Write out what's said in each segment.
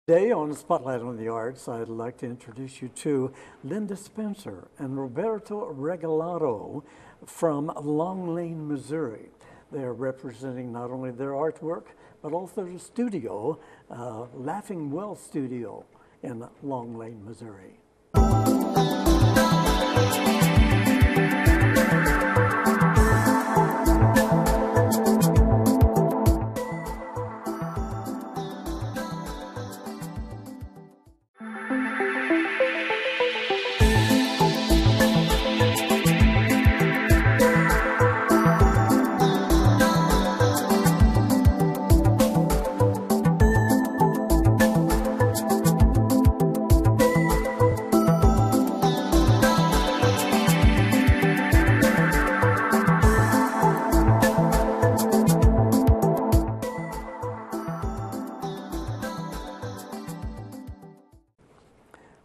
Today on Spotlight on the Arts, I'd like to introduce you to Linda Spencer and Roberto Regalado from Long Lane, Missouri. They are representing not only their artwork, but also the studio, Laughingwell Studio in Long Lane, Missouri.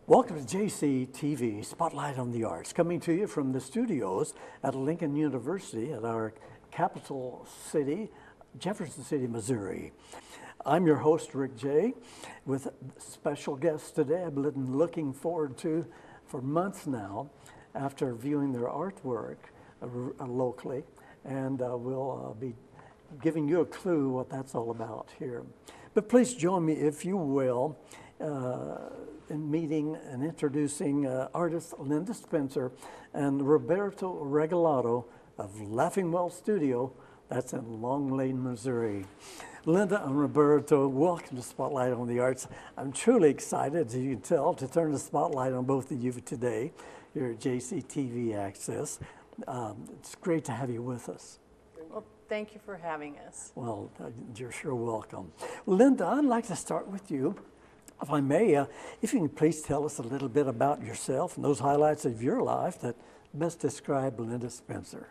Welcome to JCTV Spotlight on the Arts, coming to you from the studios at Lincoln University at our capital city, Jefferson City, Missouri. I'm your host, Rick Jey, with special guests today I've been looking forward to for months now after viewing their artwork locally, and we'll be giving you a clue what that's all about here. But please join me, if you will, in meeting and introducing artists Linda Spencer and Roberto Regalado of Laughingwell Studio, that's in Long Lane, Missouri. Linda and Roberto, welcome to Spotlight on the Arts. I'm truly excited, as you can tell, to turn the spotlight on both of you today here at JCTV Access. It's great to have you with us. Well, thank you for having us. Well, you're sure welcome. Linda, I'd like to start with you. If I may, if you can please tell us a little bit about yourself and those highlights of your life that best describe Linda Spencer.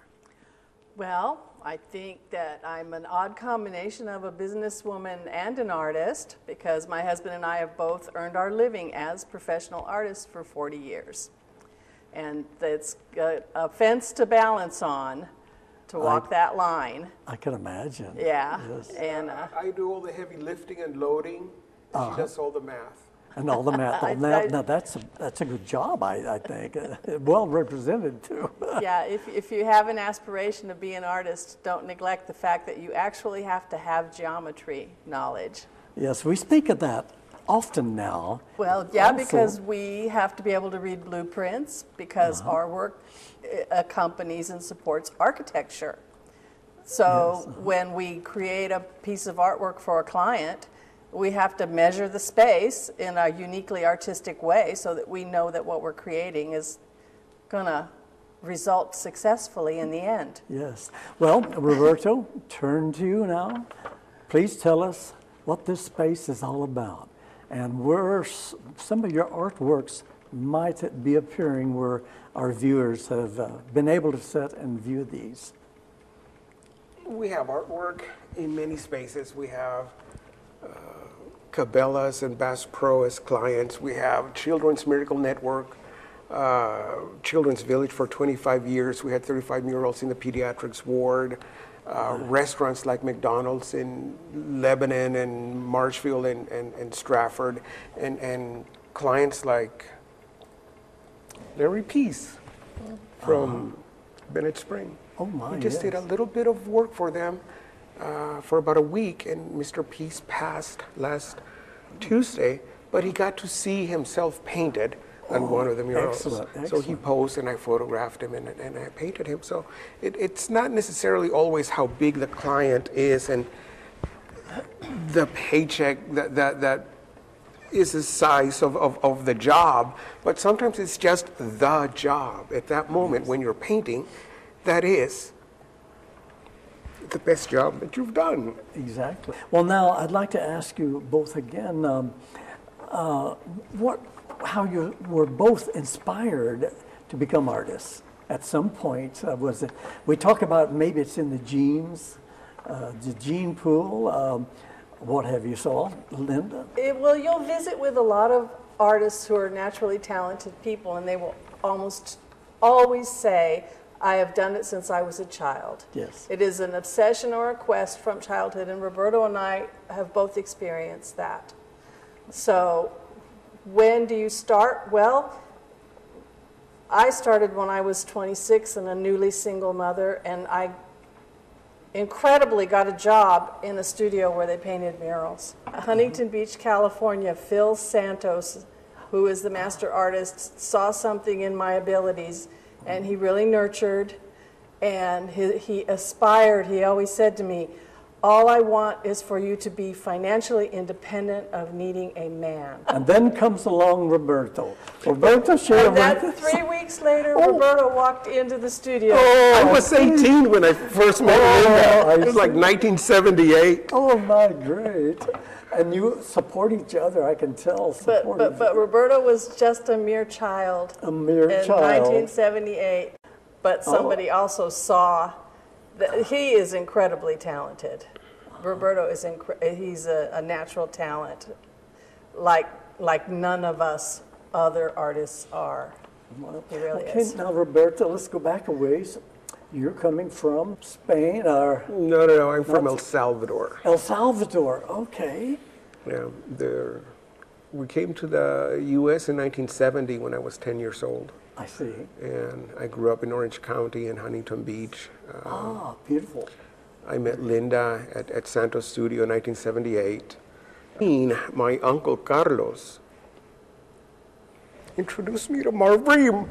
Well, I think that I'm an odd combination of a businesswoman and an artist, because my husband and I have both earned our living as professional artists for 40 years. And it's a fence to balance on to walk that line. I can imagine. Yeah. Yes. And I do all the heavy lifting and loading. She does all the math. And all the math. Now that's a good job, I think. Well represented, too. Yeah, if you have an aspiration to be an artist, don't neglect the fact that you actually have to have geometry knowledge. Yes, we speak of that often now. Well, yeah, also, because we have to be able to read blueprints, because our work accompanies and supports architecture. So when we create a piece of artwork for a client, we have to measure the space in a uniquely artistic way so that we know that what we're creating is going to result successfully in the end. Yes. Well, Roberto, turn to you now. Please tell us what this space is all about and where some of your artworks might be appearing where our viewers have been able to sit and view these. We have artwork in many spaces. We have Cabela's and Bass Pro as clients. We have Children's Miracle Network, Children's Village for 25 years. We had 35 murals in the pediatrics ward. Restaurants like McDonald's in Lebanon and Marshfield and Stratford, and clients like Larry Peace from Bennett Spring. Oh my, We just did a little bit of work for them for about a week, and Mr. Peace passed last Tuesday, but he got to see himself painted on one of the murals. Excellent. So he posed and I photographed him and I painted him. So it's not necessarily always how big the client is and the paycheck that is the size of the job, but sometimes it's just the job at that moment when you're painting that is the best job that you've done. Exactly. Well, now I'd like to ask you both again, how you were both inspired to become artists. At some point, was it? We talk about maybe it's in the genes, the gene pool. What have you saw, Linda? Well, you'll visit with a lot of artists who are naturally talented people, and they will almost always say, I have done it since I was a child. Yes. It is an obsession or a quest from childhood, and Roberto and I have both experienced that. So when do you start? Well, I started when I was 26 and a newly single mother, and I incredibly got a job in a studio where they painted murals. Huntington Beach, California, Phil Santos, who is the master artist, saw something in my abilities, and he really nurtured, and he aspired. He always said to me, all I want is for you to be financially independent of needing a man. And then comes along Roberto. Roberto, share And that with us. 3 weeks later, Roberto walked into the studio. I was 18 when I first met Linda. It was like 1978. Oh my, great. And you support each other, I can tell. But Roberto was just a mere child. A mere in child. 1978. But somebody also saw that he is incredibly talented. Roberto is he's a natural talent, like none of us other artists are. He really is. Now, Roberto, let's go back a ways. You're coming from Spain or No, I'm from El Salvador. El Salvador. Okay. Yeah, we came to the U.S. in 1970 when I was 10 years old. I see. And I grew up in Orange County in Huntington Beach. Beautiful. I met Linda at Santos Studio in 1978. My uncle Carlos introduced me to Marv Ream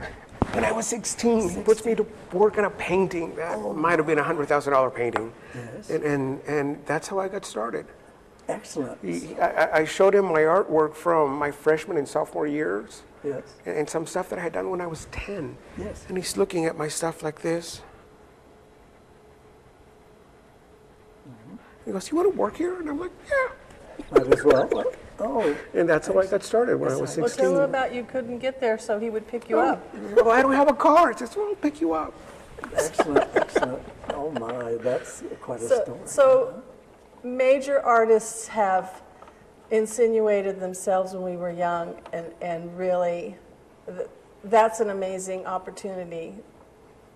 when I was 16. He puts me to work on a painting that might have been a $100,000 painting. Yes. And that's how I got started. Excellent. I showed him my artwork from my freshman and sophomore years. Yes. And some stuff that I had done when I was 10. Yes. And he's looking at my stuff like this. He goes, you want to work here? And I'm like, yeah. Might as well. Oh. And that's how I got started when I was 16. Well, tell him about you couldn't get there, so he would pick you up. Well, I don't have a car. I says, well, I'll pick you up. Excellent, excellent. Oh my, that's quite a story. So major artists have insinuated themselves when we were young, and really, that's an amazing opportunity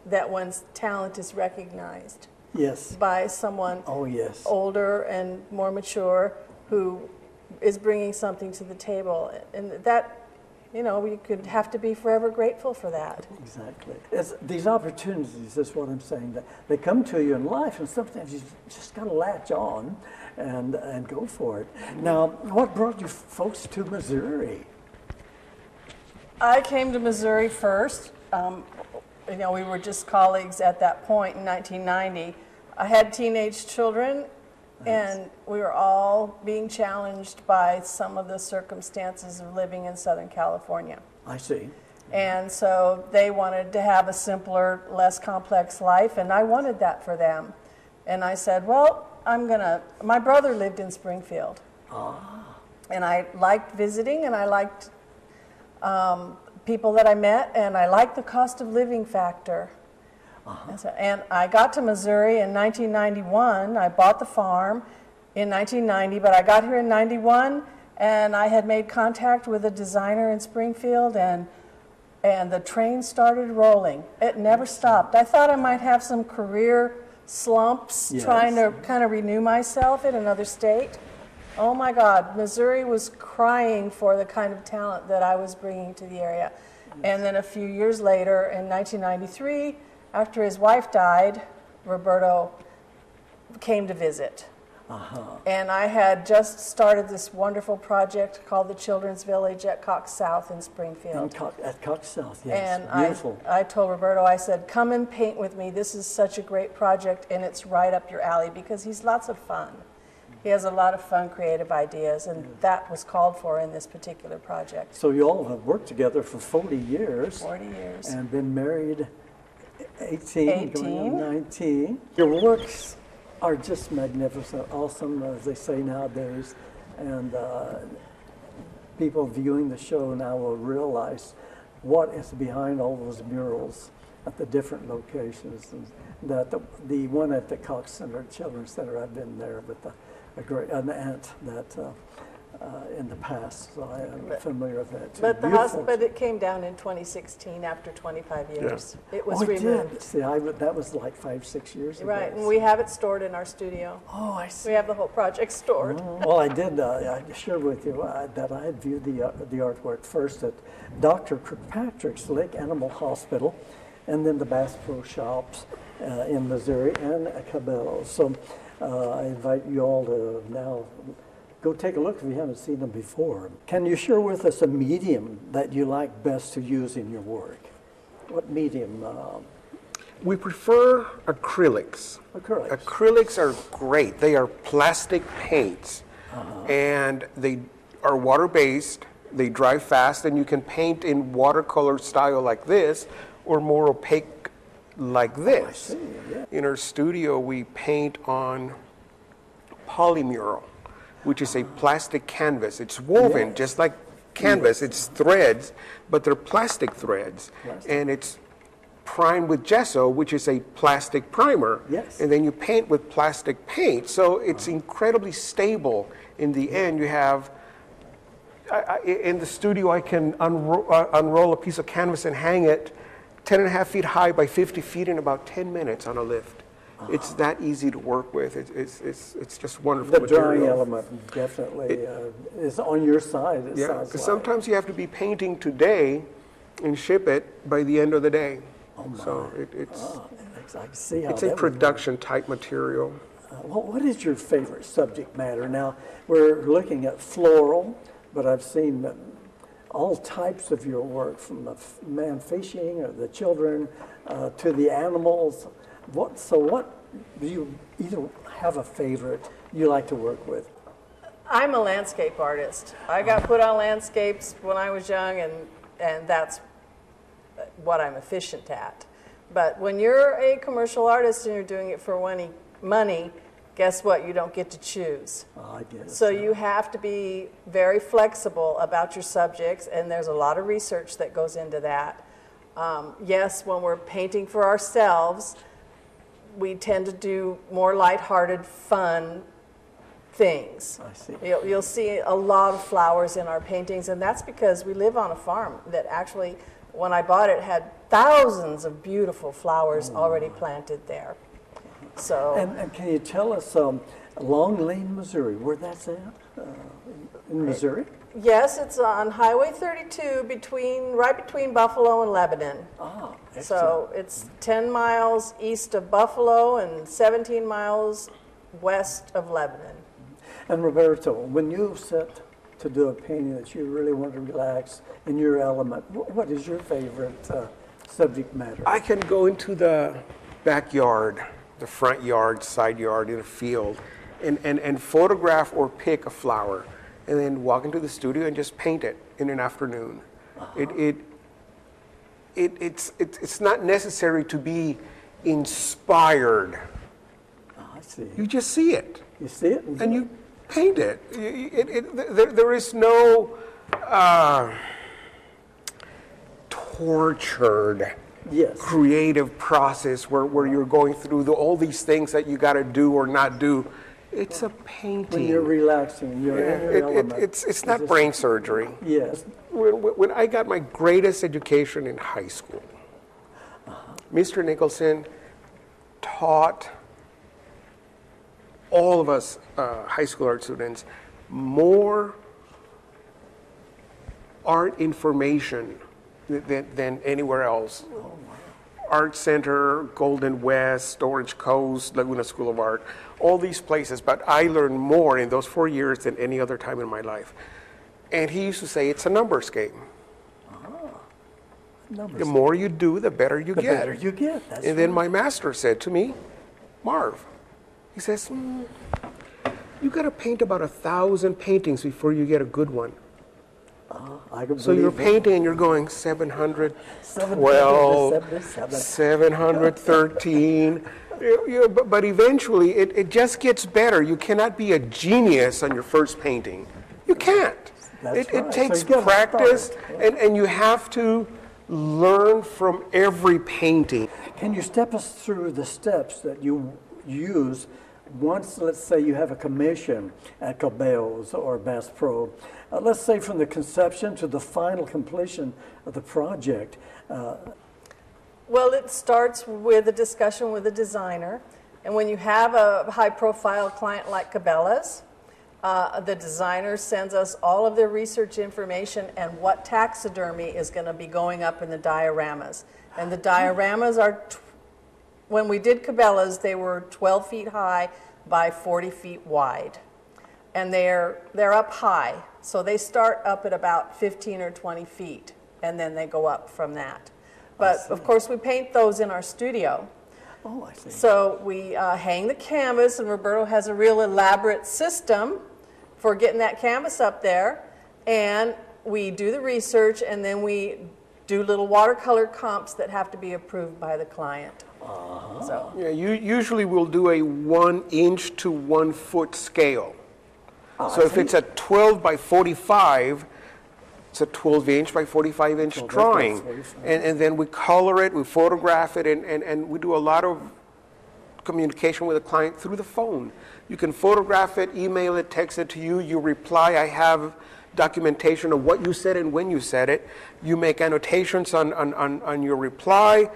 that one's talent is recognized. Yes. By someone older and more mature who is bringing something to the table. And that, we could have to be forever grateful for that. Exactly. These opportunities is what I'm saying. That they come to you in life, and sometimes you just got to latch on and go for it. Now, what brought you folks to Missouri? I came to Missouri first. We were just colleagues at that point in 1990. I had teenage children, and we were all being challenged by some of the circumstances of living in Southern California. I see. And so they wanted to have a simpler, less complex life, and I wanted that for them. And I said, well, my brother lived in Springfield. And I liked visiting, and I liked people that I met, and I liked the cost of living factor. And I got to Missouri in 1991. I bought the farm in 1990, but I got here in 91, and I had made contact with a designer in Springfield, and the train started rolling. It never stopped. I thought I might have some career slumps trying to kind of renew myself in another state. Oh my God, Missouri was crying for the kind of talent that I was bringing to the area. And then a few years later, in 1993, after his wife died, Roberto came to visit. And I had just started this wonderful project called the Children's Village at Cox South in Springfield. At Cox South, yes. And Beautiful. I told Roberto, I said, come and paint with me. This is such a great project, and it's right up your alley, because he's lots of fun. He has a lot of fun, creative ideas, and that was called for in this particular project. So you all have worked together for 40 years. 40 years. And been married 18. Going on 19. Your works are just magnificent, awesome, as they say nowadays. And people viewing the show now will realize what is behind all those murals at the different locations. And that the one at the Cox Center, Children's Center, I've been there with an aunt that in the past, so I am familiar with that too. But Beautiful. but it came down in 2016 after 25 years. It was Oh, it removed. did. See, that was like 5-6 years ago. Right, and we have it stored in our studio. Oh, I see. We have the whole project stored. Well, I did. I shared with you that I had viewed the artwork first at Dr. Kirkpatrick's Lake Animal Hospital, and then the Bass Pro Shops in Missouri and Cabela's. So I invite you all to now go take a look if you haven't seen them before. Can you share with us a medium that you like best to use in your work? What medium? We prefer acrylics. Acrylics. Acrylics are great. They are plastic paints, and they are water-based. They dry fast, and you can paint in watercolor style like this, or more opaque like this. I see, yeah. In our studio, we paint on polymural, which is a plastic canvas. It's woven Yes. just like canvas. It's threads, but they're plastic threads. Plastic. And it's primed with gesso, which is a plastic primer. Yes. And then you paint with plastic paint. So it's incredibly stable in the end. You have, in the studio, I can unroll a piece of canvas and hang it 10.5 feet high by 50 feet in about 10 minutes on a lift. It's that easy to work with. It's just wonderful The material. drawing element definitely is on your side, it Yeah, sounds because like. sometimes you have to be painting today and ship it by the end of the day. Oh, my. So it's I can see how it's a that would work. production type material. What is your favorite subject matter? Now, we're looking at floral, but I've seen all types of your work, from the man fishing or the children to the animals. What do you either have a favorite you like to work with? I'm a landscape artist. I got put on landscapes when I was young, and that's what I'm efficient at. But when you're a commercial artist and you're doing it for money, guess what? You don't get to choose. I guess. So you have to be very flexible about your subjects, and there's a lot of research that goes into that. Yes, when we're painting for ourselves, we tend to do more lighthearted, fun things. I see. You'll see a lot of flowers in our paintings, and that's because we live on a farm that actually, when I bought it, had thousands of beautiful flowers already planted there. So, And can you tell us Long Lane, Missouri, where that's at? In Missouri? yes, it's on Highway 32 right between Buffalo and Lebanon. Ah, excellent. So it's 10 miles east of Buffalo and 17 miles west of Lebanon. And Roberto, when you set to do a painting that you really want to relax in your element, what is your favorite subject matter? I can go into the backyard, the front yard, side yard, in a field, and photograph or pick a flower, and then walk into the studio and just paint it in an afternoon. It's not necessary to be inspired. Oh, I see. You just see it, You see it? and you paint it. There is no tortured Yes. creative process where you're going through all these things that you got to do or not do. It's a painting. When you're relaxing, you're in your element. It's not brain surgery. Yes. When I got my greatest education in high school, Mr. Nicholson taught all of us high school art students more art information than anywhere else. Art Center, Golden West, Orange Coast, Laguna School of Art, all these places, but I learned more in those 4 years than any other time in my life. And he used to say, it's a numbers game. Numbers. The more you do, the better you The get. better you get. That's And then right. my master said to me, Marv, he says, you got to paint about 1,000 paintings before you get a good one. I can So you're believe it. painting and you're going 712, 777. 713. But eventually it just gets better. You cannot be a genius on your first painting. You can't. That's It right. takes So you gotta practice, start. and you have to learn from every painting. Can you step us through the steps that you use once, let's say, you have a commission at Cabela's or Bass Pro, let's say from the conception to the final completion of the project. Well, it starts with a discussion with a designer. And when you have a high-profile client like Cabela's, the designer sends us all of their research information and what taxidermy is going to be going up in the dioramas. And the dioramas are, when we did Cabela's, they were 12 feet high by 40 feet wide. And they're up high, so they start up at about 15 or 20 feet, and then they go up from that. But of course, we paint those in our studio. Oh, I see. So we hang the canvas, and Roberto has a real elaborate system for getting that canvas up there. And we do the research, and then we do little watercolor comps that have to be approved by the client. So. Yeah, usually we'll do a 1 inch to 1 foot scale. So if it's a 12 by 45, it's a 12 inch by 45 inch drawing. And then we color it, we photograph it, and we do a lot of communication with the client through the phone. You can photograph it, email it, text it to you, you reply, I have documentation of what you said and when you said it. You make annotations on your reply,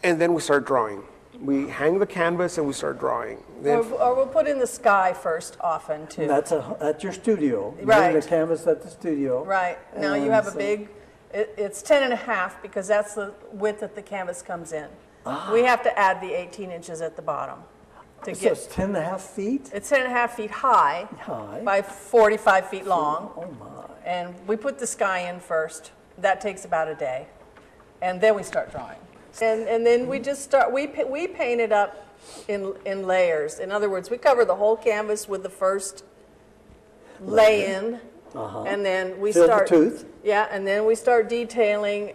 and then we start drawing. We hang the canvas and we start drawing. Or we'll put in the sky first often, too. That's at your studio. You Right. hang the canvas at the studio. Right. Now you have a big, it's 10.5 because that's the width that the canvas comes in. We have to add the 18 inches at the bottom. To So it's 10.5 feet? It's 10.5 feet high High. by 45 feet long. Oh, my. And we put the sky in first. That takes about a day. And then we start drawing. And then we just start, we paint it up in layers. In other words, we cover the whole canvas with the first lay-in, and then we Fill start. the tooth. Yeah, and then we start detailing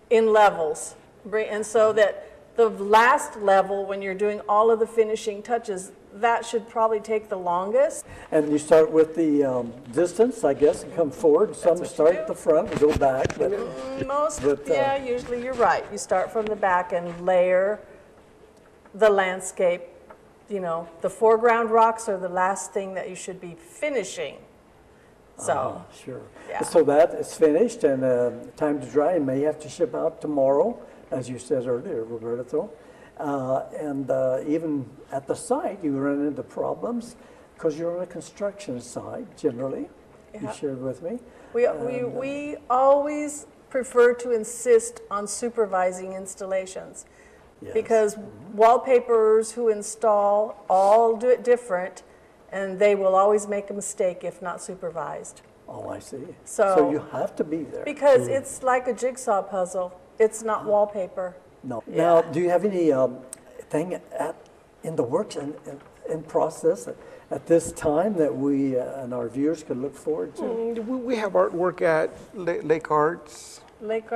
in levels. And so that the last level, when you're doing all of the finishing touches, that should probably take the longest. And you start with the distance, I guess, and come forward. Some start at the front and go back. But Yeah, usually you're right. You start from the back and layer the landscape. You know, the foreground rocks are the last thing that you should be finishing. So, sure. Yeah. So that is finished and time to dry. It may have to ship out tomorrow, as you said earlier, Roberto. And even at the site, you run into problems because you're on a construction site, generally. Yeah. You shared with me. we always prefer to insist on supervising installations. Yes. Because wallpaperers who install all do it different, and they will always make a mistake if not supervised. Oh, I see. So you have to be there. Because it's like a jigsaw puzzle. It's not wallpaper. No. Yeah. Now, do you have any thing in the works and in process at this time that we and our viewers could look forward to? We have artwork at Lake Arts. Lake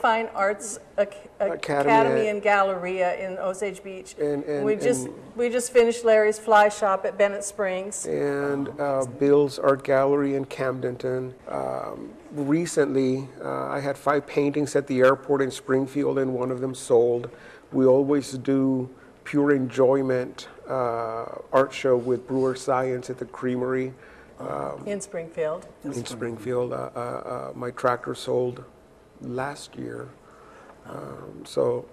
Fine Arts Academy and Galleria in Osage Beach. And we just finished Larry's Fly Shop at Bennett Springs. And Bill's Art Gallery in Camdenton. Recently, I had 5 paintings at the airport in Springfield, and one of them sold. We always do Pure Enjoyment art show with Brewer Science at the Creamery. In Springfield. In Springfield. My tractor sold last year. So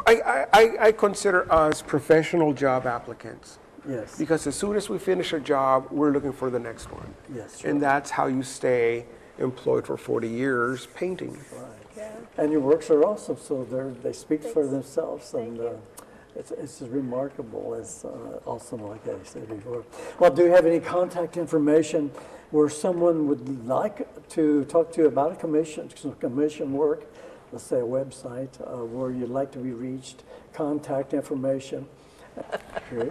I consider us professional job applicants. Yes. Because as soon as we finish a job, we're looking for the next one. Yes. Sure. And that's how you stay employed for 40 years painting. Right. Yeah. And your works are awesome, so they speak for themselves, Thank and you. it's as remarkable as awesome, like I said before. Well, do you have any contact information where someone would like to talk to you about a commission work? Let's say a website where you'd like to be reached, contact information.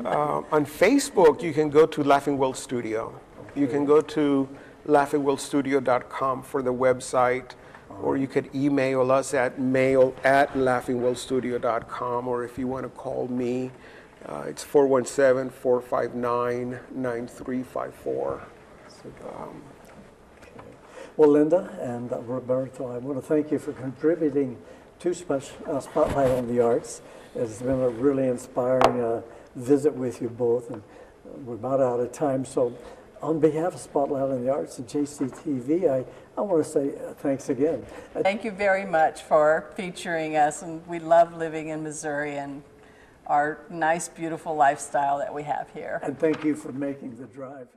On Facebook, you can go to Laughingwell Studio. Okay. You can go to laughingwellstudio.com for the website, or you could email us at mail@laughingwellstudio.com, or if you want to call me, it's 417-459-9354. Well, Linda and Roberto, I want to thank you for contributing to Spotlight on the Arts. It's been a really inspiring visit with you both, and we're about out of time. So on behalf of Spotlight on the Arts and JCTV, I want to say thanks again. Thank you very much for featuring us, and we love living in Missouri and our nice, beautiful lifestyle that we have here. And thank you for making the drive.